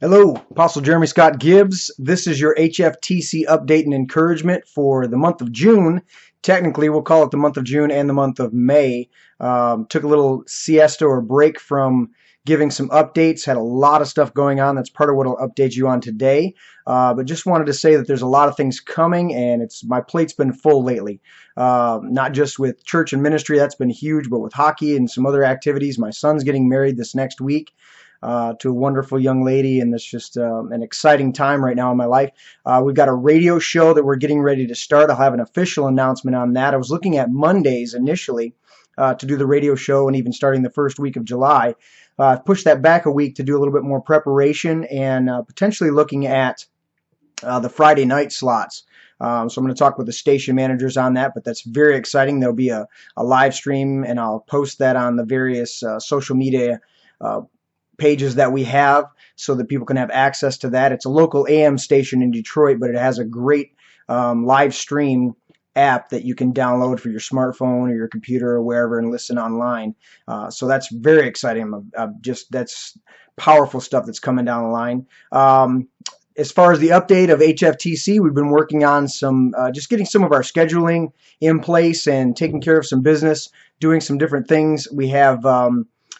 Hello, Apostle Jeremy Scott Gibbs. This is your HFTC update and encouragement for the month of June. Technically, we'll call it the month of June and the month of May. Took a little siesta or break from giving some updates. Had a lot of stuff going on. That's part of what I'll update you on today. But just wanted to say that there's a lot of things coming, and my plate's been full lately. Not just with church and ministry, that's been huge, but with hockey and some other activities. My son's getting married this next week. To a wonderful young lady, and it's just an exciting time right now in my life. We've got a radio show that we're getting ready to start. I'll have an official announcement on that. I was looking at Mondays initially to do the radio show, and even starting the first week of July. I've pushed that back a week to do a little bit more preparation, and potentially looking at the Friday night slots. So I'm going to talk with the station managers on that, but that's very exciting. There'll be a live stream, and I'll post that on the various social media pages that we have so that people can have access to that. It's a local AM station in Detroit, but it has a great live stream app that you can download for your smartphone or your computer or wherever and listen online. So that's very exciting. That's powerful stuff that's coming down the line. As far as the update of HFTC, we've been working on just getting some of our scheduling in place and taking care of some business, doing some different things. We have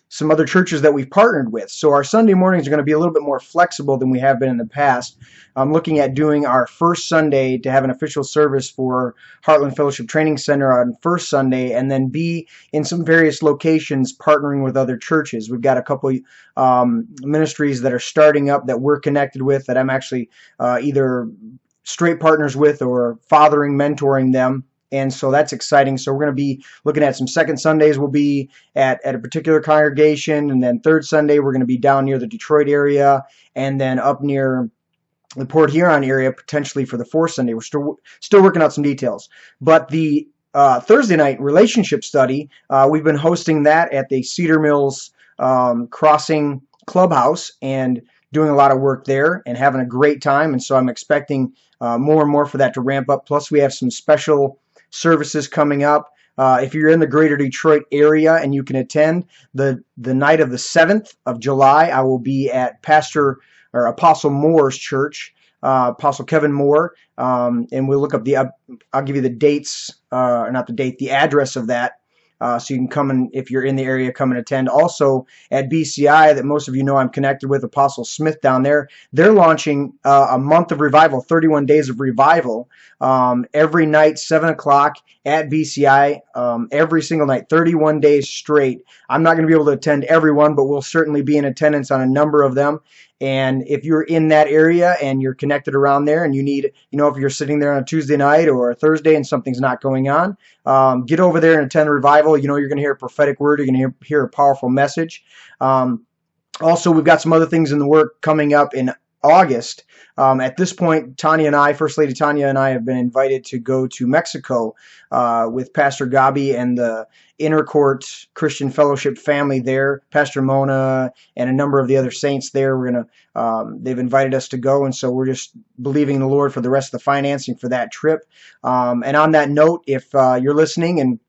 some other churches that we've partnered with. So our Sunday mornings are going to be a little bit more flexible than we have been in the past. I'm looking at doing our first Sunday to have an official service for Heartland Fellowship Training Center on first Sunday, and then be in some various locations partnering with other churches. We've got a couple ministries that are starting up that we're connected with, that I'm actually either straight partners with or fathering, mentoring them. And so that's exciting. So we're going to be looking at some second Sundays. We'll be at a particular congregation, and then third Sunday we're going to be down near the Detroit area, and then up near the Port Huron area potentially for the fourth Sunday. We're still working out some details. But the Thursday night relationship study, we've been hosting that at the Cider Mills Crossings Clubhouse, and doing a lot of work there and having a great time. And so I'm expecting more and more for that to ramp up. Plus we have some special services coming up. If you're in the greater Detroit area and you can attend, the night of the 7th of July, I will be at Apostle Moore's church, Apostle Kevin Moore, and we'll look up I'll give you the dates, not the date, the address of that. So you can come, and if you're in the area, come and attend. Also at BCI, that most of you know I'm connected with, Apostle Smith down there. They're launching a month of revival, 31 days of revival, every night, 7 o'clock at BCI, every single night, 31 days straight. I'm not going to be able to attend everyone, but we'll certainly be in attendance on a number of them. And if you're in that area and you're connected around there, and you need, if you're sitting there on a Tuesday night or a Thursday and something's not going on, get over there and attend revival. You're going to hear a prophetic word. You're going to hear a powerful message. Also, we've got some other things in the work coming up in August. At this point, First Lady Tanya and I have been invited to go to Mexico with Pastor Gabi and the Inner Court Christian Fellowship family there, Pastor Mona and a number of the other saints there. They've invited us to go, and so we're just believing the Lord for the rest of the financing for that trip. And on that note, if you're listening and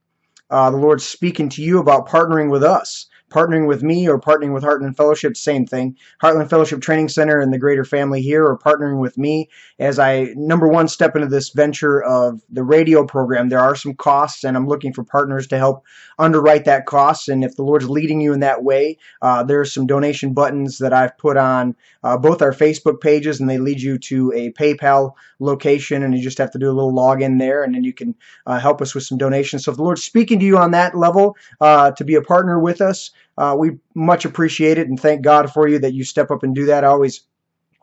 the Lord's speaking to you about partnering with us, partnering with me, or partnering with Heartland Fellowship, same thing. Heartland Fellowship Training Center and the greater family here, or partnering with me as I, number one, step into this venture of the radio program. There are some costs, and I'm looking for partners to help underwrite that cost. And if the Lord's leading you in that way, there's some donation buttons that I've put on both our Facebook pages, and they lead you to a PayPal location, and you just have to do a little login there, and then you can help us with some donations. So if the Lord's speaking to you on that level to be a partner with us, we much appreciate it, and thank God for you that you step up and do that. I always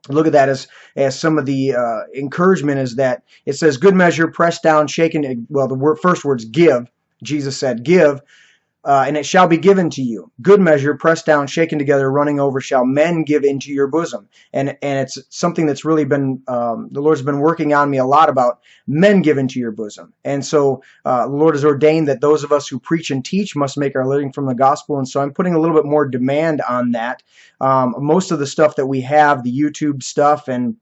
look at that as some of the encouragement is that it says, good measure, pressed down, shaken. Well, the first word's give. Jesus said, give, and it shall be given to you. Good measure, pressed down, shaken together, running over, shall men give into your bosom. And it's something that's really been, the Lord's been working on me a lot about, men give into your bosom. And so the Lord has ordained that those of us who preach and teach must make our living from the gospel. And so I'm putting a little bit more demand on that. Most of the stuff that we have, the YouTube stuff and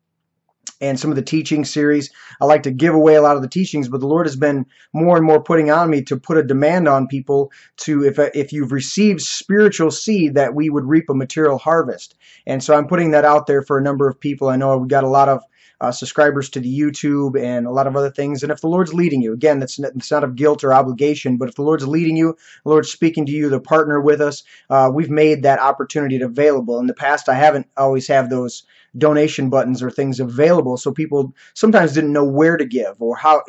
and some of the teaching series. I like to give away a lot of the teachings, but the Lord has been more and more putting on me to put a demand on people to, if you've received spiritual seed, that we would reap a material harvest. And so I'm putting that out there for a number of people. I know we got a lot of subscribers to the YouTube and a lot of other things. And if the Lord's leading you, again, it's not of guilt or obligation, but if the Lord's leading you, the Lord's speaking to you to partner with us, we've made that opportunity available. In the past, I haven't always have those donation buttons or things available, so people sometimes didn't know where to give or how,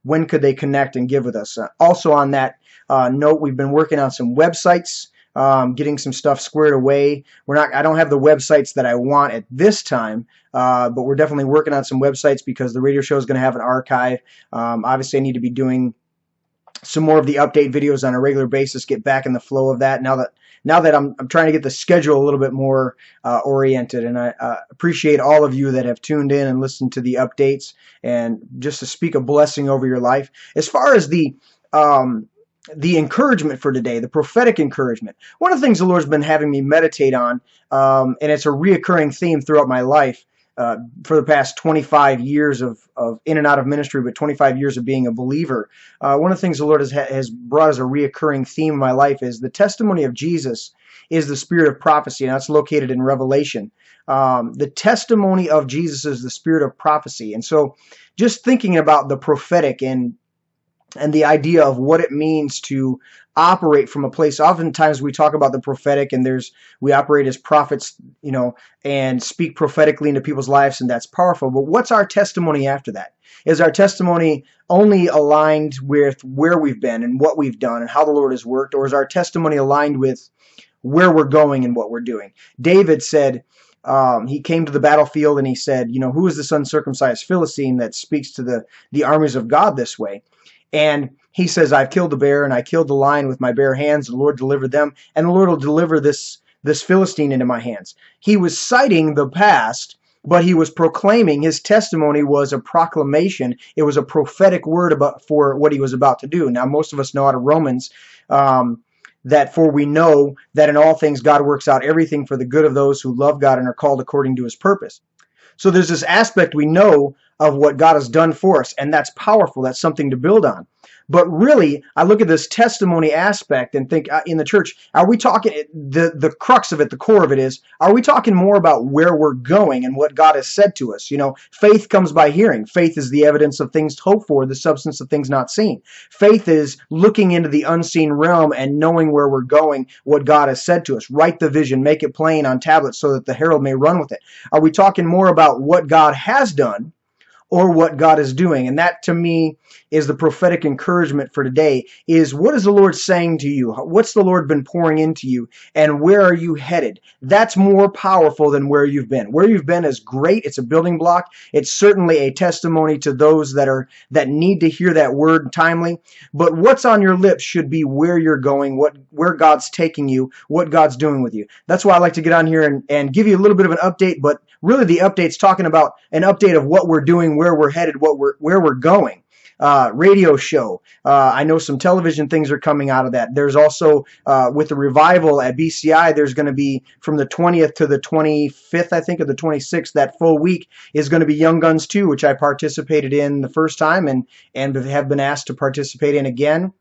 when could they connect and give with us. Also on that note, we've been working on some websites, getting some stuff squared away. I don't have the websites that I want at this time, but we're definitely working on some websites because the radio show is going to have an archive. Obviously, I need to be doing some more of the update videos on a regular basis, get back in the flow of that. Now that I'm trying to get the schedule a little bit more oriented, and I appreciate all of you that have tuned in and listened to the updates, and just to speak a blessing over your life. As far as the encouragement for today, the prophetic encouragement, one of the things the Lord's been having me meditate on, and it's a reoccurring theme throughout my life, for the past 25 years of in and out of ministry, but 25 years of being a believer. One of the things the Lord has brought as a reoccurring theme in my life is the testimony of Jesus is the spirit of prophecy, and that's located in Revelation. The testimony of Jesus is the spirit of prophecy. And so just thinking about the prophetic and the idea of what it means to operate from a place. Oftentimes we talk about the prophetic, and we operate as prophets, and speak prophetically into people's lives, and that's powerful. But what's our testimony after that? Is our testimony only aligned with where we've been and what we've done and how the Lord has worked, or is our testimony aligned with where we're going and what we're doing? David said, he came to the battlefield and he said, who is this uncircumcised Philistine that speaks to the armies of God this way? And he says, I've killed the bear and I killed the lion with my bare hands. The Lord delivered them, and the Lord will deliver this Philistine into my hands. He was citing the past, but he was proclaiming. His testimony was a proclamation. It was a prophetic word for what he was about to do. Now, most of us know out of Romans that for we know that in all things God works out everything for the good of those who love God and are called according to his purpose. So there's this aspect we know of what God has done for us, and that's powerful. That's something to build on. But really, I look at this testimony aspect and think, in the church, are we talking, the crux of it, the core of it is, are we talking more about where we're going and what God has said to us? Faith comes by hearing. Faith is the evidence of things hoped for, the substance of things not seen. Faith is looking into the unseen realm and knowing where we're going, what God has said to us. Write the vision, make it plain on tablets so that the herald may run with it. Are we talking more about what God has done or what God is doing? And that, to me, is the prophetic encouragement for today, is what is the Lord saying to you? What's the Lord been pouring into you? And where are you headed? That's more powerful than where you've been. Where you've been is great. It's a building block. It's certainly a testimony to those that need to hear that word timely. But what's on your lips should be where you're going, where God's taking you, what God's doing with you. That's why I like to get on here and give you a little bit of an update, but really the update's talking about an update of what we're doing, where we're headed, where we're going. Radio show. I know some television things are coming out of that. There's also, with the revival at BCI, there's going to be from the 20th to the 25th, I think, or the 26th, that full week is going to be Young Guns 2, which I participated in the first time and have been asked to participate in again.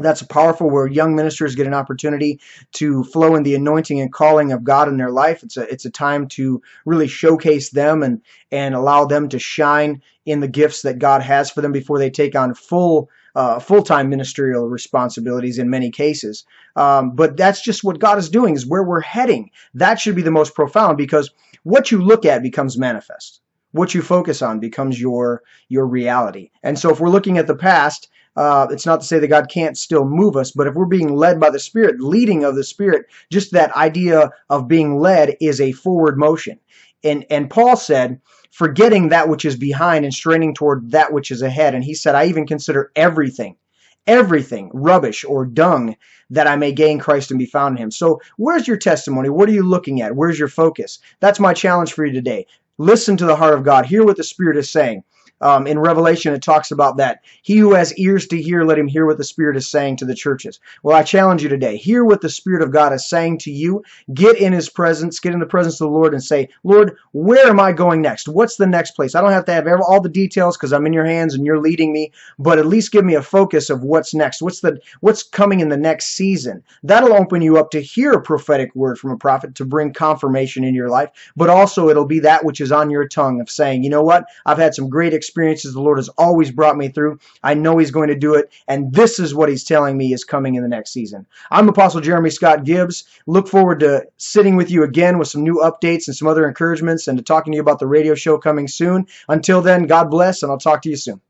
That's powerful, where young ministers get an opportunity to flow in the anointing and calling of God in their life. It's a time to really showcase them and allow them to shine in the gifts that God has for them before they take on full-time ministerial responsibilities in many cases. But that's just what God is doing, is where we're heading. That should be the most profound, because what you look at becomes manifest. What you focus on becomes your reality. And so if we're looking at the past, it's not to say that God can't still move us, but if we're being led by the Spirit, leading of the Spirit, just that idea of being led is a forward motion. And Paul said, forgetting that which is behind and straining toward that which is ahead. And he said, I even consider everything rubbish or dung, that I may gain Christ and be found in him. So where's your testimony? What are you looking at? Where's your focus? That's my challenge for you today. Listen to the heart of God. Hear what the Spirit is saying. In Revelation, it talks about that. He who has ears to hear, let him hear what the Spirit is saying to the churches. Well, I challenge you today. Hear what the Spirit of God is saying to you. Get in His presence. Get in the presence of the Lord and say, Lord, where am I going next? What's the next place? I don't have to have all the details because I'm in your hands and you're leading me, but at least give me a focus of what's next. What's coming in the next season? That'll open you up to hear a prophetic word from a prophet to bring confirmation in your life, but also it'll be that which is on your tongue of saying, you know what? I've had some great experiences. The Lord has always brought me through. I know He's going to do it, and this is what He's telling me is coming in the next season. I'm Apostle Jeremy Scott Gibbs. Look forward to sitting with you again with some new updates and some other encouragements and to talking to you about the radio show coming soon. Until then, God bless, and I'll talk to you soon.